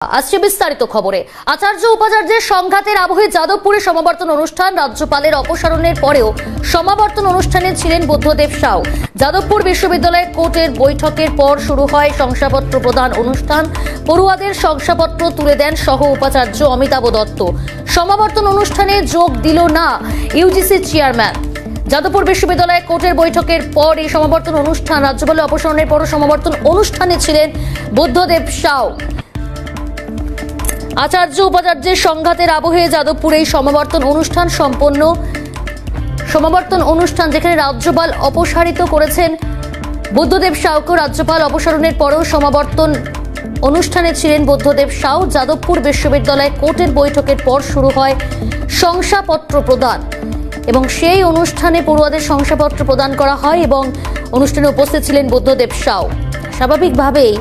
আসছে বিস্তারিত খবরে। আচার্য উপাচার্যের সংঘাতের আবহে যাদবপুরে সমাবর্তন অনুষ্ঠান। রাজ্যপালের অপসারণের পরেও সমাবর্তন অনুষ্ঠানে ছিলেন বুদ্ধদেব সাউ। যাদবপুর বিশ্ববিদ্যালয় কোর্টের বৈঠকের পর শুরু হয় শংসাপত্র প্রদান অনুষ্ঠান। পড়ুয়াদের শংসাপত্র তুলে দেন সহ উপাচার্য অমিতাভ দত্ত। সমাবর্তন অনুষ্ঠানে যোগ দিল না ইউজিসি চেয়ারম্যান। যাদবপুর বিশ্ববিদ্যালয় কোর্টের বৈঠকের পর এই সমাবর্তন অনুষ্ঠান। রাজ্যপালের অপসারণের পর সমাবর্তন অনুষ্ঠানে ছিলেন বুদ্ধদেব সাউ। আচার্য উপাচার্যের সংঘাতের আবহে যাদবপুরে এই সমাবর্তন অনুষ্ঠান সম্পন্ন। সমাবর্তন অনুষ্ঠান যেখানে রাজ্যপাল অপসারিত করেছেন বুদ্ধদেব সাউকে। রাজ্যপাল অপসারণের পরেও সমাবর্তন অনুষ্ঠানে ছিলেন বুদ্ধদেব সাউ। যাদবপুর বিশ্ববিদ্যালয় কোর্টের বৈঠকের পর শুরু হয় শংসাপত্র প্রদান এবং সেই অনুষ্ঠানে পড়ুয়াদের শংসাপত্র প্রদান করা হয় এবং অনুষ্ঠানে উপস্থিত ছিলেন বুদ্ধদেব সাউ। স্বাভাবিকভাবেই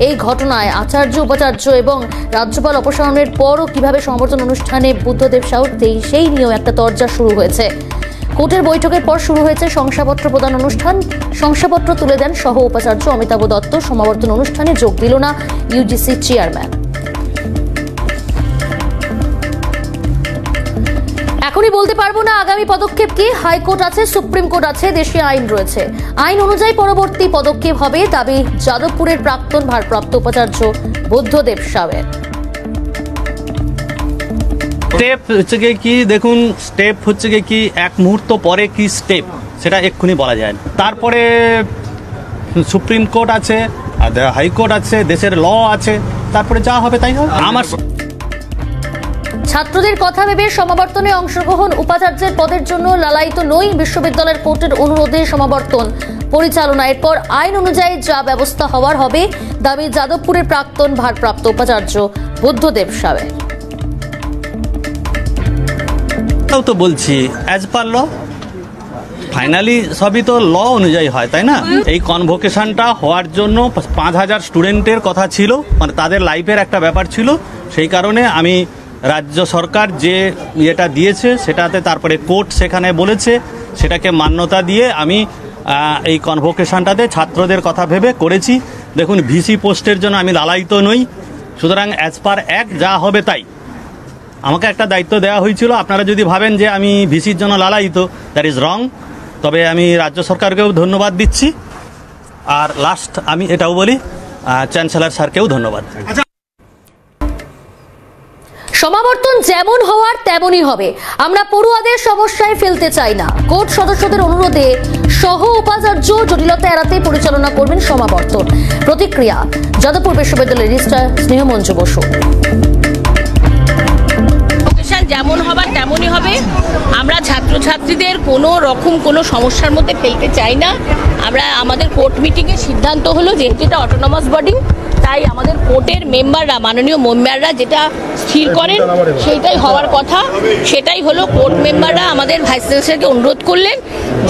এই ঘটনায় আচার্য উপাচার্য এবং রাজ্যপাল অপসারণের পরও কিভাবে সমাবর্তন অনুষ্ঠানে বুদ্ধদেব সাউ সেই নিয়েও একটা তরজা শুরু হয়েছে। কোর্টের বৈঠকের পর শুরু হয়েছে শংসাপত্র প্রদান অনুষ্ঠান। শংসাপত্র তুলে দেন সহ উপাচার্য অমিতাভ দত্ত। সমাবর্তন অনুষ্ঠানে যোগ দিল না ইউজিসি চেয়ারম্যান। এখনই বলতে পারবো না আগামী পদক্ষেপ কি। হাইকোর্ট আছে, সুপ্রিম কোর্ট আছে, দেশে আইন রয়েছে। আইন অনুযায়ী পরবর্তী পদক্ষেপ হবে, দাবি যাদবপুরের প্রাক্তন ভারপ্রাপ্ত উপাচার্য বুদ্ধদেব সাউয়ের। স্টেপ হচ্ছে কি, দেখুন স্টেপ হচ্ছে কি এক মুহূর্ত পরে কি স্টেপ সেটা এক্ষুনি বলা যায় না। তারপরে সুপ্রিম কোর্ট আছে, হাইকোর্ট আছে, দেশের ল আছে, তারপরে যা হবে তাই হবে। আমার ছাত্রদের কথা ভেবে সমাবর্তনে অংশগ্রহণ। উপাচার্যের পদের জন্য লালায়িত নই। বিশ্ববিদ্যালয়ের কোর্টের অনুরোধে সমাবর্তন পরিচালনা। এরপর আইন অনুযায়ী যা ব্যবস্থা হওয়ার হবে, দাবি যাদবপুরের প্রাক্তন ভারপ্রাপ্ত উপাচার্য বুদ্ধদেব সাউয়ের। তো বলছি অ্যাজ পার ল, ফাইনালি সবই তো ল অনুযায়ী হয়, তাই না? এই কনভোকেশনটা হওয়ার জন্য 5000 স্টুডেন্টের কথা ছিল, মানে তাদের লাইফের একটা ব্যাপার ছিল। সেই কারণে আমি রাজ্য সরকার যে ইয়েটা দিয়েছে সেটাতে, তারপরে কোর্ট সেখানে বলেছে, সেটাকে মান্যতা দিয়ে আমি এই কনভোকেশনটাতে ছাত্রদের কথা ভেবে করেছি। দেখুন ভিসি পোস্টের জন্য আমি লালায়িত নই, সুতরাং অ্যাজ পার অ্যাক্ট যা হবে তাই। আমাকে একটা দায়িত্ব দেওয়া হয়েছিল। আপনারা যদি ভাবেন যে আমি ভিসির জন্য লালায়িত, দ্যাট ইজ রং। তবে আমি রাজ্য সরকারকেও ধন্যবাদ দিচ্ছি। আর লাস্ট আমি এটাও বলি, চ্যান্সেলর স্যারকেও ধন্যবাদ। সমাবর্তন যেমন হওয়ার তেমনই হবে। আমরা পড়ুয়াদের সমস্যায় ফেলতে চাই না। কোর্ট সদস্যদের অনুরোধে সহ উপাচার্য জটিলতা এড়াতে পরিচালনা করবেন সমাবর্তন। প্রতিক্রিয়া যাদবপুর বিশ্ববিদ্যালয়ের রেজিস্ট্রার স্নেহমঞ্জু বসু। যেমন হবার তেমনই হবে। আমরা ছাত্রছাত্রীদের কোনো রকম কোনো সমস্যার মধ্যে ফেলতে চাই না। আমরা আমাদের কোর্ট মিটিংয়ের সিদ্ধান্ত হলো, যেহেতু এটা অটোনমাস বডি, তাই আমাদের কোর্টের মেম্বাররা, মাননীয় মেম্বাররা যেটা স্থির করেন সেইটাই হওয়ার কথা। সেটাই হলো, কোর্ট মেম্বাররা আমাদের ভাইস চ্যান্সেলরকে অনুরোধ করলেন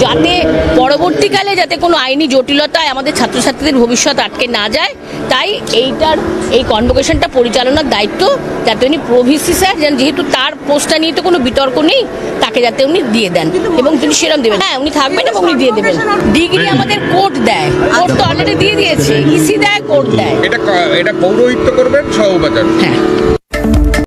যাতে পরবর্তীকালে যাতে কোনো আইনি জটিলতায় আমাদের ছাত্রছাত্রীদের ভবিষ্যৎ আটকে না যায়। তাই এই কনভোকেশনটা পরিচালনার দায়িত্ব যাতে উনি প্রভিসি স্যার, যেহেতু তার পোস্টটা নিয়ে তো কোনো বিতর্ক নেই, তাকে যাতে উনি দিয়ে দেন এবং তিনি সেরকম দেবেন। হ্যাঁ, উনি থাকবেন এবং উনি দিয়ে দেবেন। ডিগ্রি আমাদের কোর্ট দেয়, কোর্ট তো অলরেডি দিয়ে দিয়েছে, ইসি দেয়, কোর্ট দেয়। এটা পৌরোহিত্য করবেন সহ উপাচার্য। হ্যাঁ।